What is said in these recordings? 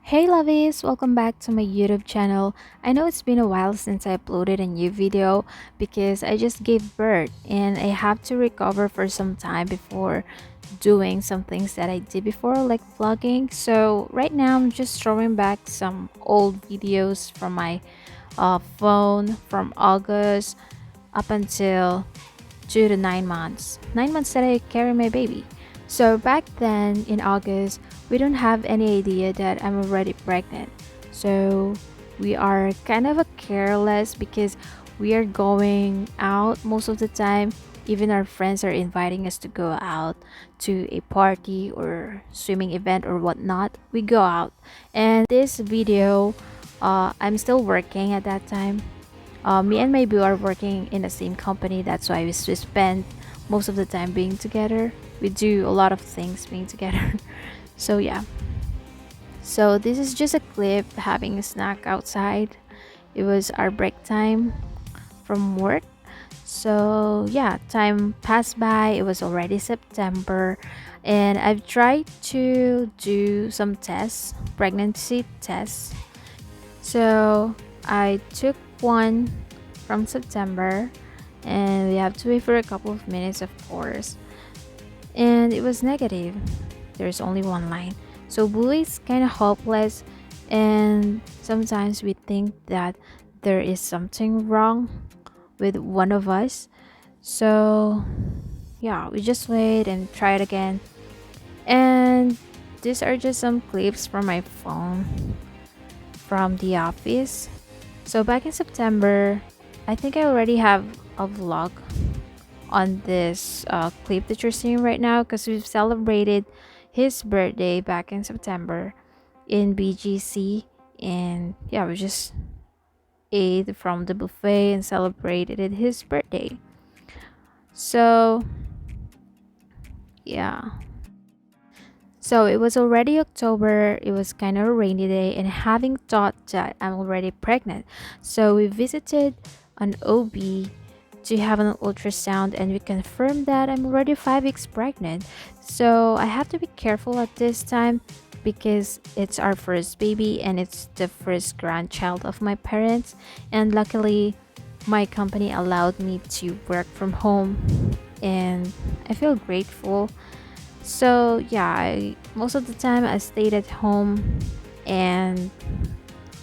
Hey lovies, welcome back to my YouTube channel. I know it's been a while since I uploaded a new video because I just gave birth and I have to recover for some time before doing some things that I did before, like vlogging. So right now I'm just throwing back some old videos from my phone from August up until 2 to 9 months. 9 months that I carry my baby. So back then in August, we don't have any idea that I'm already pregnant. So we are kind of a careless because we are going out most of the time. Even our friends are inviting us to go out to a party or swimming event or whatnot. We go out. And this video, I'm still working at that time. Me and my boo are working in the same company. That's why we spend most of the time being together. We do a lot of things being together. So yeah. So this is just a clip having a snack outside. It was our break time from work. So yeah, time passed by. It was already September, and I've tried to do some tests, pregnancy tests. So I took one from September, and we have to wait for a couple of minutes, of course. And it was negative. There's only one line. So Boo is kind of hopeless, and sometimes we think that there is something wrong with one of us. So yeah, we just wait and try it again. And these are just some clips from my phone from the office. So back in September, I think I already have a vlog on this clip that you're seeing right now because we've celebrated his birthday back in September in BGC. And yeah, we just ate from the buffet and celebrated his birthday. So yeah. So it was already October, it was kind of a rainy day, and having thought that I'm already pregnant, so we visited an OB to have an ultrasound, and we confirmed that I'm already 5 weeks pregnant. So I have to be careful at this time because it's our first baby and it's the first grandchild of my parents. And luckily, my company allowed me to work from home, and I feel grateful. So yeah, most of the time I stayed at home and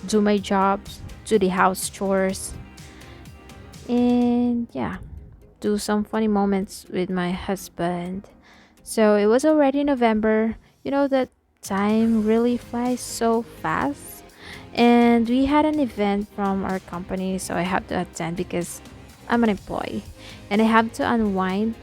do my jobs, do the house chores, and yeah, do some funny moments with my husband. So it was already November. You know that time really flies so fast. And we had an event from our company, so I have to attend because I'm an employee and I have to unwind.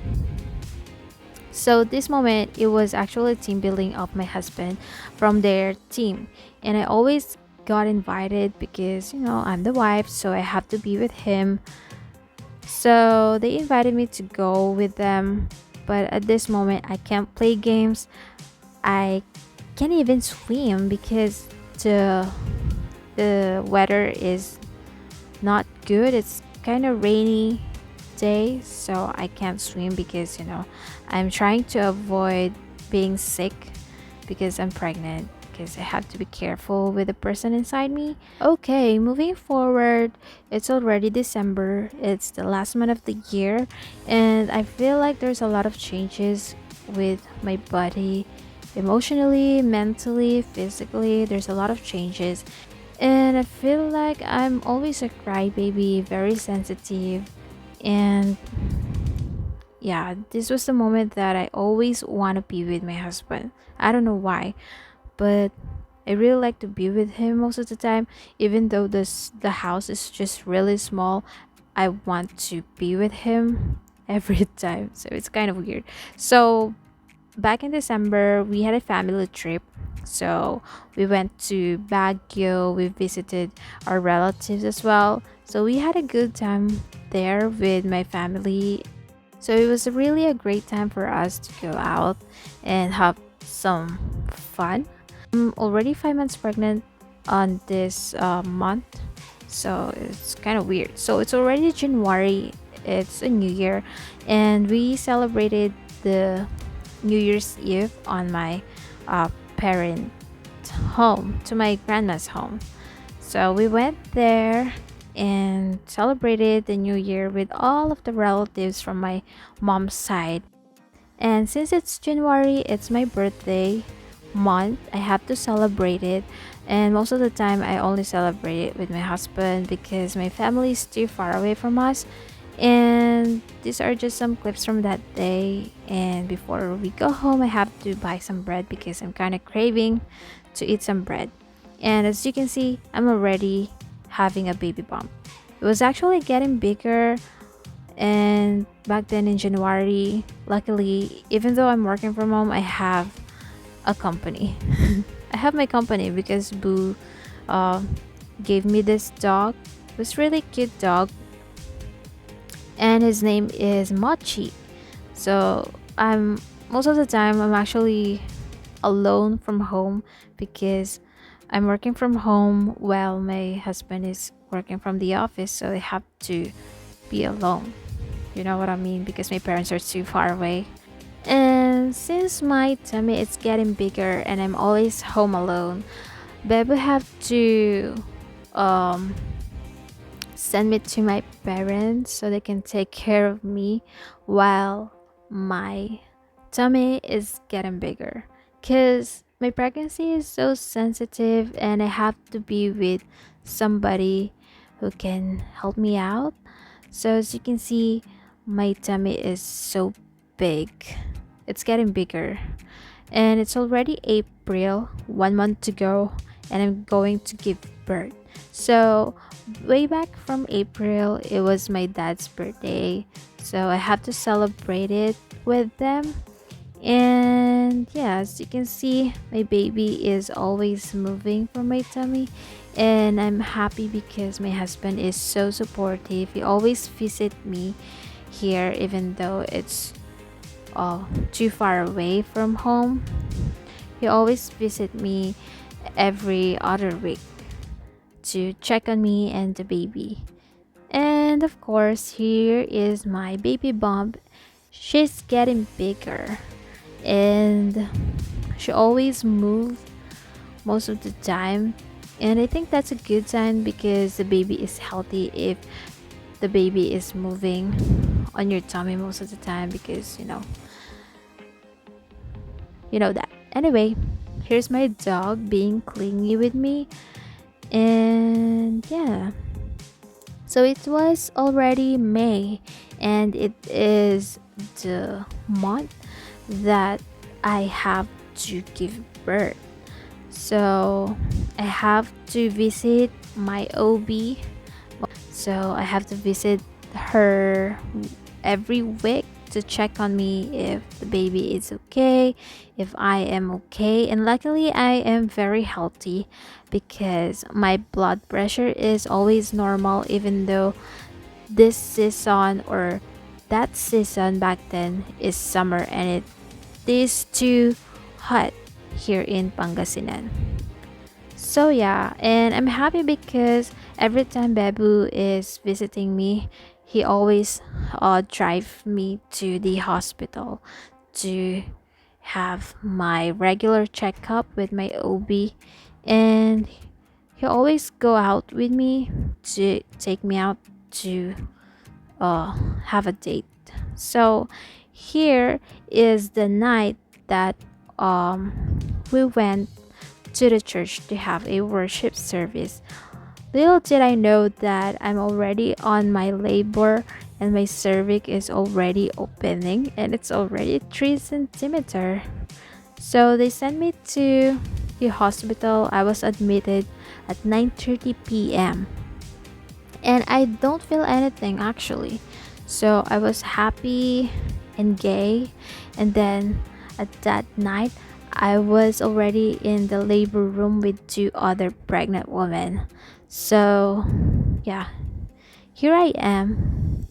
So this moment, it was actually team building of my husband from their team, and I always got invited because I'm the wife, so I have to be with him. So they invited me to go with them, but at this moment, I can't play games. I can't even swim because the weather is not good. It's kind of rainy day, so I can't swim because I'm trying to avoid being sick because I'm pregnant because I have to be careful with the person inside me. Okay, moving forward, it's already December. It's the last month of the year, and I feel like there's a lot of changes with my body emotionally, mentally, physically. There's a lot of changes, and I feel like I'm always a crybaby, very sensitive. And yeah, this was the moment that I always want to be with my husband. I don't know why, but I really like to be with him most of the time. Even though the house is just really small, I want to be with him every time. So it's kind of weird. So back in December, we had a family trip. So we went to Baguio. We visited our relatives as well. So we had a good time there with my family. So it was really a great time for us to go out and have some fun. I'm already 5 months pregnant on this month. So it's kind of weird. So it's already January. It's a new year. And we celebrated the New Year's Eve on my parent home, to my grandma's home. So we went there and celebrated the new year with all of the relatives from my mom's side. And since it's January, it's my birthday month, I have to celebrate it. And most of the time, I only celebrate it with my husband because my family is too far away from us. And these are just some clips from that day. And before we go home, I have to buy some bread because I'm kind of craving to eat some bread. And as you can see, I'm already having a baby bump. It was actually getting bigger, and back then in January, luckily, even though I'm working from home, I have a company. I have my company because Boo uh, gave me this dog. It was really cute dog, and his name is Mochi. So I'm most of the time I'm actually alone from home because I'm working from home while my husband is working from the office. So I have to be alone. You know what I mean? Because my parents are too far away. And since my tummy is getting bigger and I'm always home alone, Bebe have to um, send me to my parents so they can take care of me while my tummy is getting bigger. Because my pregnancy is so sensitive and I have to be with somebody who can help me out. So as you can see, my tummy is so big. It's getting bigger. And it's already April, 1 month to go, and I'm going to give birth. So way back from April, it was my dad's birthday. So I have to celebrate it with them. And yeah, as you can see, my baby is always moving from my tummy. And I'm happy because my husband is so supportive. He always visit me here even though it's too far away from home. He always visit me every other week to check on me and the baby. And of course, here is my baby bump. She's getting bigger and she always moves most of the time. And I think that's a good sign because the baby is healthy if the baby is moving on your tummy most of the time because you know that. Anyway, here's my dog being clingy with me. And yeah, so it was already May, and it is the month that I have to give birth. So I have to visit my OB. So I have to visit her every week to check on me if the baby is okay, if I am okay. And luckily, I am very healthy because my blood pressure is always normal, even though this season or that season back then is summer and it is too hot here in Pangasinan. So yeah, and I'm happy because every time Babu is visiting me, he always drive me to the hospital to have my regular checkup with my OB, and he always go out with me to take me out to uh, have a date. So here is the night that we went to the church to have a worship service. Little did I know that I'm already on my labor and my cervix is already opening and it's already 3 centimeter. So they sent me to the hospital. I was admitted at 9:30 p.m. and I don't feel anything actually. So I was happy and gay. And then at that night, I was already in the labor room with two other pregnant women. So yeah, here I am.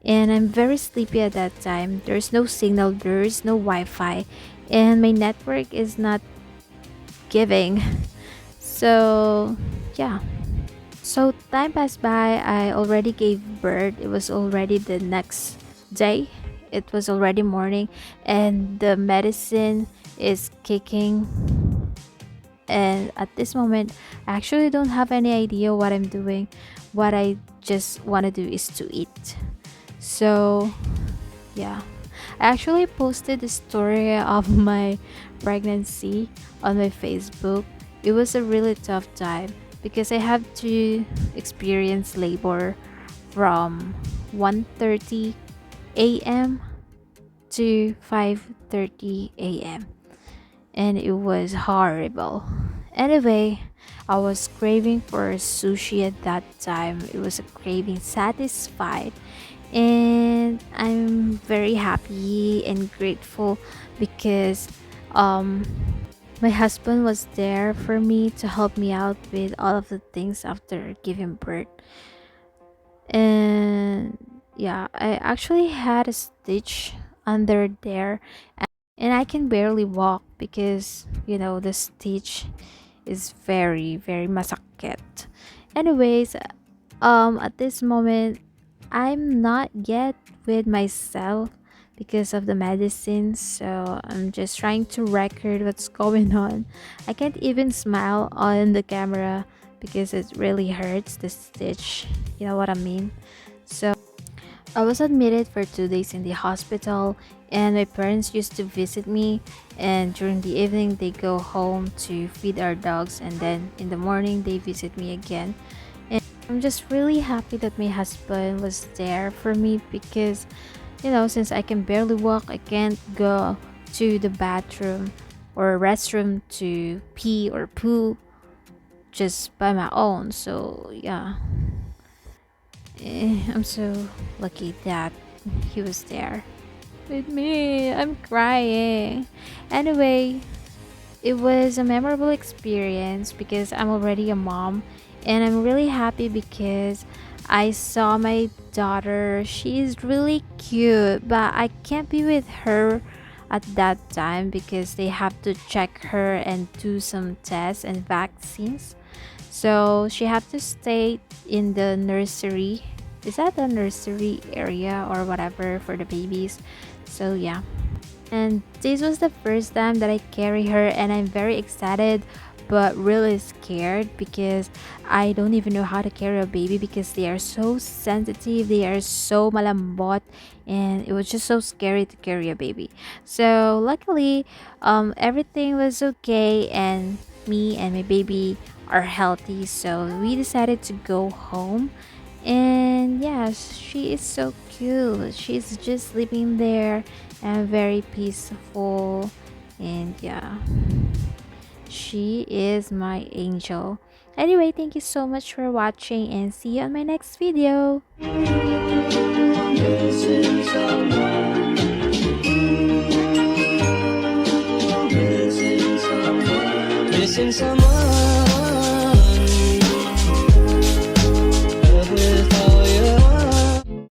And I'm very sleepy at that time. There's no signal, there's no Wi Fi, and my network is not giving. So yeah. So time passed by, I already gave birth. It was already the next day. It was already morning and the medicine is kicking And at this moment, I actually don't have any idea what I'm doing. What I just want to do is to eat. So yeah, I actually posted the story of my pregnancy on my Facebook. It was a really tough time because I have to experience labor from 1:30 a.m. to 5:30 a.m. and it was horrible. Anyway, I was craving for sushi at that time. It was a craving satisfied, and I'm very happy and grateful because um my husband was there for me to help me out with all of the things after giving birth. And yeah, I actually had a stitch under there, and I can barely walk because the stitch is very very masakit. Anyways, at this moment I'm not yet with myself because of the medicine, so I'm just trying to record what's going on. I can't even smile on the camera because it really hurts the stitch, you know what I mean. So I was admitted for 2 days in the hospital, and my parents used to visit me. And during the evening, they go home to feed our dogs, and then in the morning, they visit me again. And I'm just really happy that my husband was there for me because, since I can barely walk, I can't go to the bathroom or restroom to pee or poo just by my own. So, yeah. I'm so lucky that he was there with me. I'm crying. Anyway, it was a memorable experience because I'm already a mom, and I'm really happy because I saw my daughter. She's really cute, but I can't be with her at that time because they have to check her and do some tests and vaccines. So she had to stay in the nursery. Is that the nursery area or whatever for the babies? So yeah. And this was the first time that I carry her, and I'm very excited but really scared because I don't even know how to carry a baby because they are so sensitive, they are so malambot, and it was just so scary to carry a baby. So luckily, everything was okay, and me and my baby are healthy. So we decided to go home, and yes, she is so cute. She's just sleeping there and very peaceful. And yeah, she is my angel. Anyway, thank you so much for watching, and see you on my next video. Missing someone